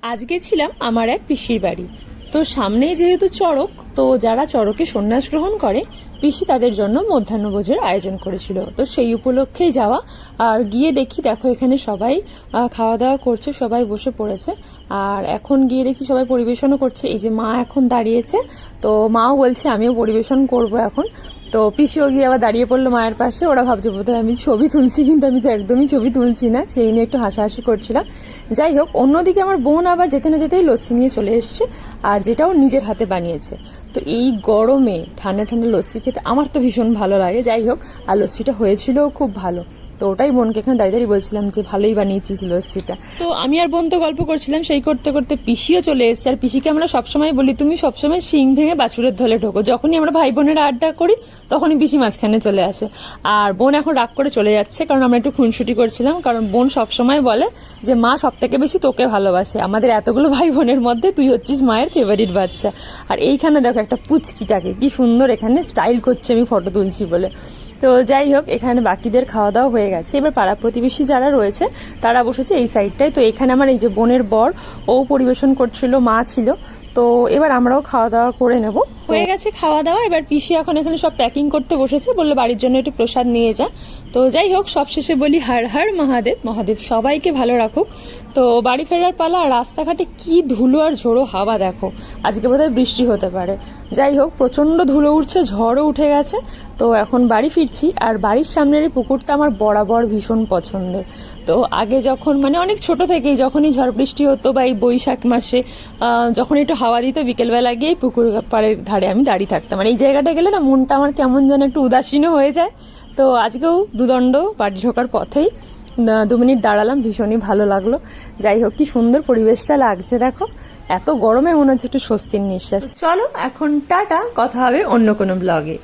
আজকে ছিলাম আমার এক পিসির বাড়ি। তো সামনেই যেহেতু চড়ক, তো যারা চড়কে সন্ন্যাস গ্রহণ করে পিসি তাদের জন্য মধ্যাহ্নভোজের আয়োজন করেছিল। তো সেই উপলক্ষেই যাওয়া। আর গিয়ে দেখো এখানে সবাই খাওয়া দাওয়া করছে, সবাই বসে পড়েছে। আর এখন গিয়ে দেখছি সবাই পরিবেশনও করছে। এই যে মা এখন দাঁড়িয়েছে, তো মাও বলছে আমিও পরিবেশন করব এখন। তো পিসিও গিয়ে আবার দাঁড়িয়ে পড়লো মায়ের পাশে। ওরা ভাবছে বোধহয় আমি ছবি তুলছি, কিন্তু আমি তো একদমই ছবি তুলছি না, সেই নিয়ে একটু হাসাহাসি করছিলাম। যাই হোক, অন্যদিকে আমার বোন আবার যেতে না যেতেই লস্যি নিয়ে চলে এসছে, আর যেটাও নিজের হাতে বানিয়েছে। তো এই গরমে ঠান্ডা ঠান্ডা লস্যি খেতে আমার তো ভীষণ ভালো লাগে। যাই হোক, আর লস্যিটা হয়েছিলও খুব ভালো। তো ওটাই বোনকে এখানে দাঁড়িয়ে দাঁড়িয়ে বলছিলাম যে ভালোই বানিয়েছিস লস্যিটা। তো আমি আর বোন তো গল্প করছিলাম, সেই করতে করতে পিসিও চলে এসেছে। আর পিসিকে আমরা সবসময় বলি তুমি সবসময় শিং ভেঙে বাছুরের ধলে ঢোকো। যখনই আমরা ভাই বোনেরা আড্ডা করি তখনই পিসি মাঝখানে চলে আসে। আর বোন এখন রাগ করে চলে যাচ্ছে, কারণ আমরা একটু খুনসুটি করছিলাম। কারণ বোন সবসময় বলে যে মা সব থেকে বেশি তোকে ভালোবাসে, আমাদের এতগুলো ভাই বোনের মধ্যে তুই হচ্ছিস মায়ের ফেভারিট বাচ্চা। আর এইখানে দেখো একটা পুচকিটাকে কি সুন্দর এখানে স্টাইল করছে আমি ফটো তুলছি বলে। তো যাই হোক, এখানে বাকিদের খাওয়া দাওয়া হয়ে গেছে। এবার পাড়া প্রতিবেশী যারা রয়েছে তারা বসেছে এই সাইডটায়। তো এখানে আমার এই যে বোনের বর, ও পরিবেশন করছিল, মা ছিল। তো এবার আমরাও খাওয়া দাওয়া করে নেব। হয়ে গেছে খাওয়া দাওয়া। এবার পিসি এখন এখানে সব প্যাকিং করতে বসেছে, বললো বাড়ির জন্য একটু প্রসাদ নিয়ে যা। তো যাই হোক, সবশেষে বলি হর হর মহাদেব, মহাদেব সবাইকে ভালো রাখুক। তো বাড়ি ফেরার পালা। রাস্তাঘাটে কি ধুলো আর ঝোড়ো হাওয়া দেখো, আজকে বোধহয় বৃষ্টি হতে পারে। যাই হোক, প্রচন্ড ধুলো উঠছে, ঝড়ও উঠে গেছে। তো এখন বাড়ি ফিরছি। আর বাড়ির সামনের এই পুকুরটা আমার বরাবর ভীষণ পছন্দের। তো আগে যখন অনেক ছোট থেকেই যখনই ঝড় বৃষ্টি হতো বা এই বৈশাখ মাসে যখন একটু হাওয়া দিত, বিকেলবেলা গিয়ে পুকুর পাড়ের ধারে আমি দাঁড়িয়ে থাকতাম। আর এই জায়গাটা গেলে না মনটা আমার কেমন যেন একটু উদাসীনও হয়ে যায়। তো আজকেও দুদণ্ড বাড়ি ঢোকার পথেই 2 মিনিট দাঁড়ালাম, ভীষণই ভালো লাগলো। যাই হোক, কি সুন্দর পরিবেশটা লাগছে দেখো। এত গরমে মনে হচ্ছে একটু স্বস্তির নিঃশ্বাস। চলো এখন টাটা, কথা হবে অন্য কোনো ব্লগে।